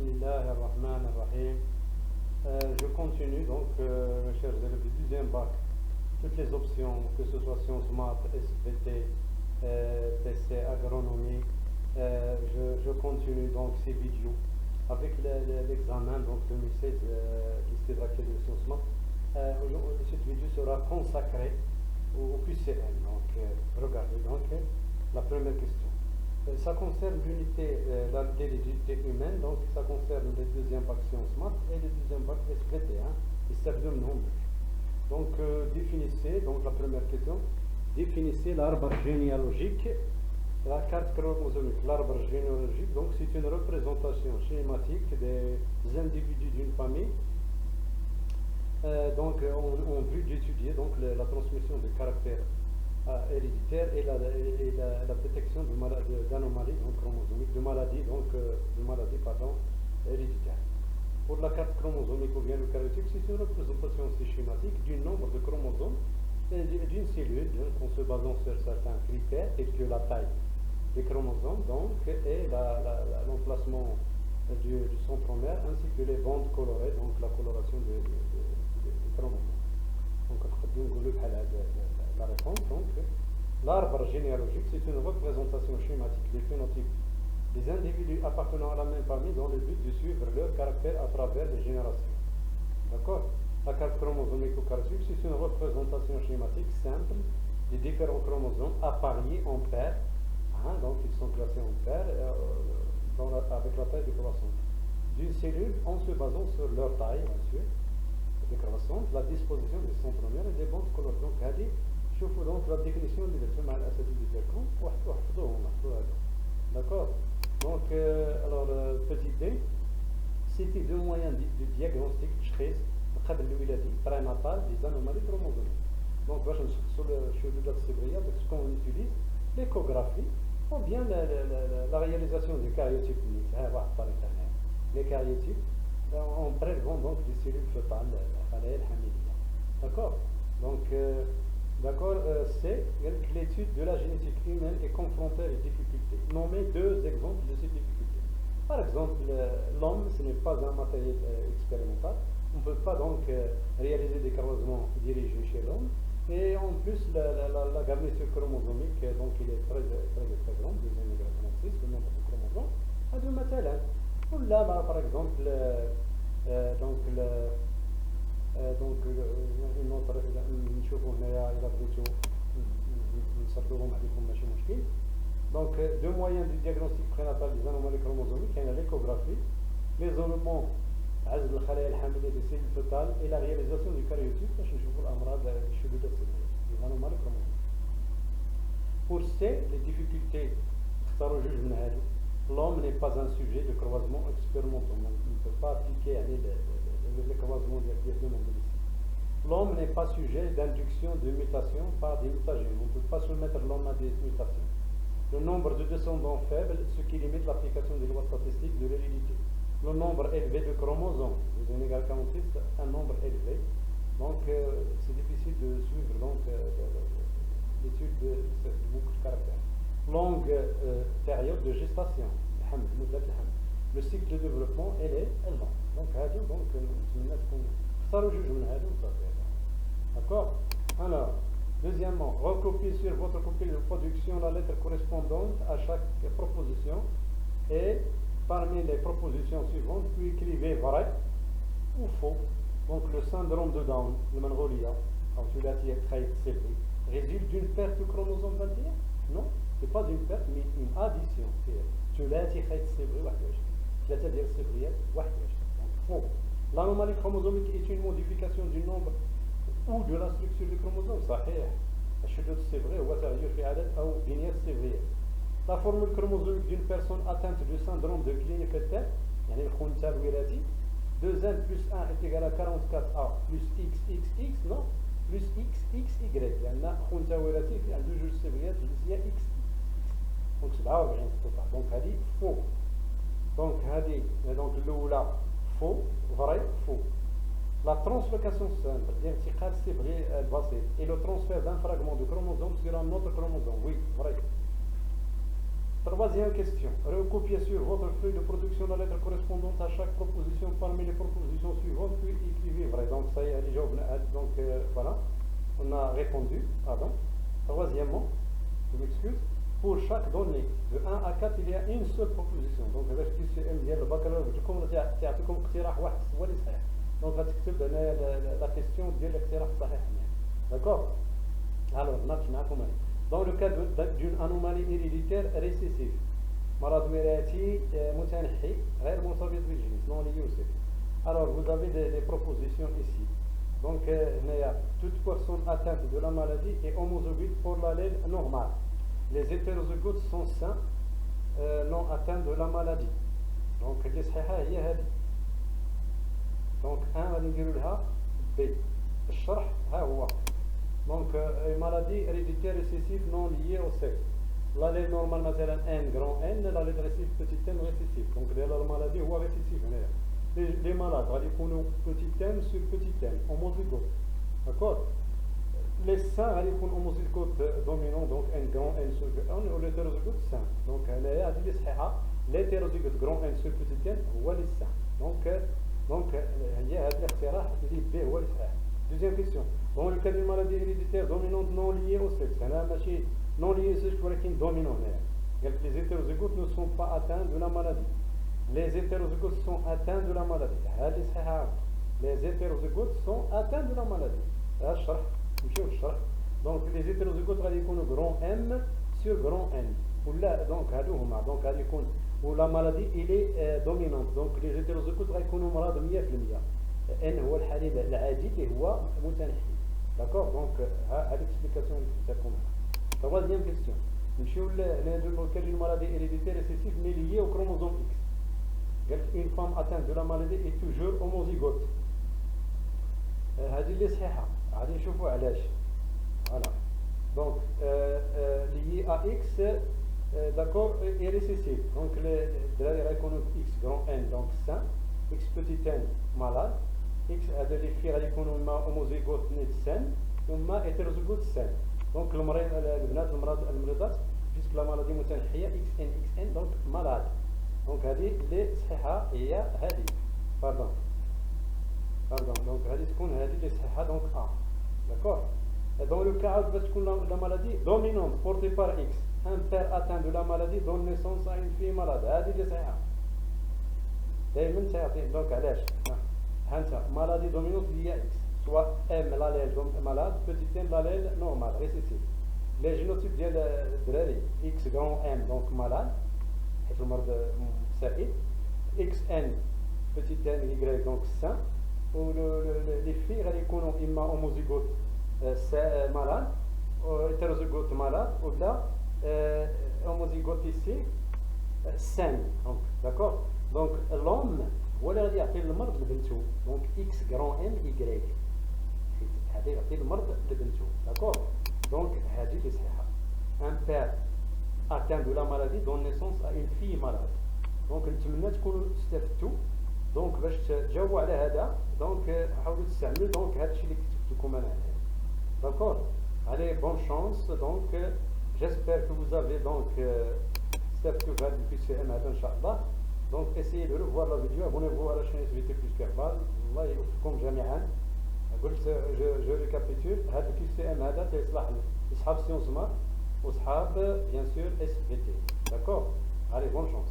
Bismillah ar-Rahman ar-Rahim. Je continue donc, mes chers élèves du deuxième bac, toutes les options, que ce soit sciences, maths, SVT, PC, agronomie. Je continue donc ces vidéos avec l'examen donc 2016 lycée de l'académie de sciences maths. Cette vidéo sera consacrée au QCM. Donc, regardez donc la première question. Ça concerne l'unité, l'unité humaine, donc ça concerne le deuxième bac sciences maths et le deuxième bac SVT, et ça veut nombre. Donc définissez, donc la première question, définissez l'arbre généalogique, la carte chromosomique. L'arbre généalogique, donc c'est une représentation schématique des individus d'une famille, donc en vue d'étudier donc la transmission de caractères héréditaire et la détection d'anomalies chromosomiques, de maladies héréditaires. Pour la carte chromosomique ou bien le karyotype, c'est une représentation schématique du nombre de chromosomes d'une cellule, donc en se basant sur certains critères tels que la taille des chromosomes donc, et l'emplacement du centromère ainsi que les bandes colorées, donc la coloration des chromosomes. Donc, la réponse, donc, l'arbre généalogique, c'est une représentation schématique des phénotypes des individus appartenant à la même famille dans le but de suivre leur caractère à travers les générations. D'accord? La carte chromosomique ou karyotype, c'est une représentation schématique simple des différents chromosomes appariés en paires, donc ils sont classés en paires avec la taille décroissante d'une cellule en se basant sur leur taille, bien sûr, décroissante, la disposition des centromères et des bandes colorées. Donc, شوفوا donc la définition اللي درتها مع الاساتذه ديالكم واحفظوهم. D'accord. Donc alors petite idée, c'était deux moyens de diagnostic تشخيص قبل الولاده prénatal des anomalies chromosomiques. Donc باش نشخصوا الشذوذات الصبغيه, ce qu'on utilise l'échographie ou bien la réalisation des karyotypes. Les karyotypes en prélevant donc des cellules fœtales, d'accord. Donc d'accord, c'est l'étude de la génétique humaine est confrontée à des difficultés. Nommez deux exemples de ces difficultés. Par exemple, l'homme, ce n'est pas un matériel expérimental. On ne peut pas donc réaliser des croisements dirigés chez l'homme. Et en plus, la garniture chromosomique, donc il est très grande, 2,36, le nombre de chromosomes, à deux matériels. Là, par exemple, donc une autre نشوفوا هنايا إذا بغيتو نصدروهم عليكم ماشي مشكل. Donc deux moyens de diagnostic prénatal des anomalies chromosomiques, il y a l'échographie, l'isolement عزل الخلايا الحاملة des cellules fœtales et la réalisation du karyotype باش نشوفوا الأمراض الشذوذات الصبغية, les anomalies chromosomiques. Pour ces les difficultés اختاروا جوج من هادو. L'homme n'est pas un sujet de croisement expérimental, on ne peut pas appliquer le croisement des deux mondes. L'homme n'est pas sujet d'induction de mutation par des mutagènes, on ne peut pas soumettre l'homme à des mutations. Le nombre de descendants faible, ce qui limite l'application des lois statistiques de l'hérédité. Le nombre élevé de chromosomes, vous avez égal 46, un nombre élevé, donc c'est difficile de suivre l'étude de beaucoup de caractères. Longue période de gestation, le cycle de développement elle est long. Donc d'accord. Alors deuxièmement, recopiez sur votre copie de production la lettre correspondante à chaque proposition et parmi les propositions suivantes puis écrivez vrai ou faux. Donc le syndrome de Down, le Mongolia, résulte d'une perte du chromosome 21? Non, c'est pas une perte mais une addition. Donc faux. L'anomalie chromosomique est une modification du nombre ou de la structure du chromosome. صحيح. الشذوذ الصبغي هو تغير في عدد أو بنية الصبغية. La formule chromosomique d'une personne atteinte du syndrome de Klinefelter, يعني الخنثى الوراثي, 2n plus 1 est égal à 44a plus xxx, non, plus xxy, لأن خنثى وراثي في عنده جوج صبغيات جنسية x. Donc 47 total. Donc هذه faux. Donc هذه donc الأولى faux, vrai, faux. La translocation simple, l'irtiqal صبغي البسيط et le transfert d'un fragment de chromosome sur un autre chromosome, oui, vrai. Troisième question. Recopiez sur votre feuille de production la lettre correspondante correspondante à chaque proposition parmi les propositions suivantes, puis écrivez vrai. Donc ça y est, donc voilà, on a répondu, pardon. Troisièmement, je m'excuse, pour chaque donnée de 1 à 4, il y a une seule proposition. Donc باش QCM ديال البكالوريا قلت لكم تعطيكم اقتراح واحد هو اللي صحيح. Donc غتكتب هنا la question ديال الاقتراح الصحيح. D'accord. Alors ناقش معكم هنا. Dans le cas d'une anomalie héréditaire récessive, مرض وراثي متنحي غير مرتبط بالجنس non lié au sexe. Alors vous avez des propositions ici. Donc toute personne atteinte de la maladie est homozygote pour l'allèle normal. Les hétérozygotes sont sains non atteints de la maladie. Donc اللي صحيحة هي هذه. Donc غادي نديرو لها B. الشرح ها هو. Donc une maladie héréditaire récessive non liée au sexe. L'allèle normal مثلا N grand N, l'allèle récessif petit n récessif. Donc la maladie هو récessif هنايا. Les malades غادي يكونوا petit n sur petit n homozygote. D'accord. Les sains غادي يكون homozygote dominant donc N grand N sur N ou l'hétérozygote sain. Donc هنايا هذه اللي صحيحة. L'hétérozygote grand N sur petit n هو اللي sain. Donc هي هذا الاقتراح اللي B هو اللي صحيح. Deuxième question. Dans le cas d'une maladie héréditaire dominante non liée au sexe, non liée au sexe ولكن dominant هنا. Les hétérozygotes ne sont pas atteints de la maladie. Les hétérozygotes sont atteints de la maladie. هذه صحيحة. Les hétérozygotes sont atteints de la maladie. هذا الشرح. نمشيو للشرح. Donc les hétérozygotes غادي يكونوا grand M sur grand N. ولا donc هادو هما. Donc غادي يكون ولا maladie il est dominante. Donc les hétérozygotes غادي يكونوا مرض 100%. N هو الحليب العادي اللي هو متنحي. D'accord. Donc هذه l'explication اللي قلت لكم. Troisième question. نمشيو للكاج d'une maladie héréditaire récessive mais liée au chromosome X. Une femme atteinte de la maladie est toujours homozygote. هذه اللي صحيحة. غادي نشوفوا علاش. Voilà. Donc lié à X d'accord est récessive. Donc الدراري غيكونوا X grand N donc sain, X petit n malade. X هذا اللي فيه غادي يكونوا اما هوموزيغوت نيت سان وما هيتروزيغوت سان. دونك البنات المريضات بيسك لا مالادي متنحيه اكس ان دونك مالاد. دونك هذه اللي صحيحه هي هذه. باردون دونك هذه تكون هذه اللي صحيحه دونك ا. داكور. Dans le cas où تكون la maladie dominante portée par X, un père atteint de la maladie donne naissance à une fille malade. هذه اللي صحيحه. دائما تعطي دونك علاش؟ هانتا maladie dominante liée à X, soit M l'allèle malade, petit m l'allèle normal, récessif. Les génotypes ديال الدراري X grand M donc malade, حيت المرض سائد, XN petit n Y donc sain, ou les filles غادي يكونوا إما homozygote malade, hétérozygote malade, ou là homozygote ici sain, donc d'accord. Donc l'homme هو اللي غادي يعطي المرض لبنته. دونك اكس غران ام اي هذا يعطي المرض لبنته. داكور. دونك هذه اللي صحيحه. ان بير atteint de la maladie donne naissance à une fille malade. دونك نتمنى تكونوا استفدتوا. دونك باش تجاوبوا على هذا دونك حاولوا تستعملوا دونك هذا الشيء اللي كتبت لكم انا هنا. داكور. Allez, bonne chance. Donc j'espère que vous avez donc استفدتوا بهذا الQCM هذا ان شاء الله. Donc essayez de revoir la vidéo, abonnez-vous à la chaîne SVT plus Kerbal. الله يوفقكم جميعا. قلت je récapitule. هذا الQCM هذا تيصلح لأصحاب سيونس مات وأصحاب bien sûr SVT. D'accord. Allez, bonne chance.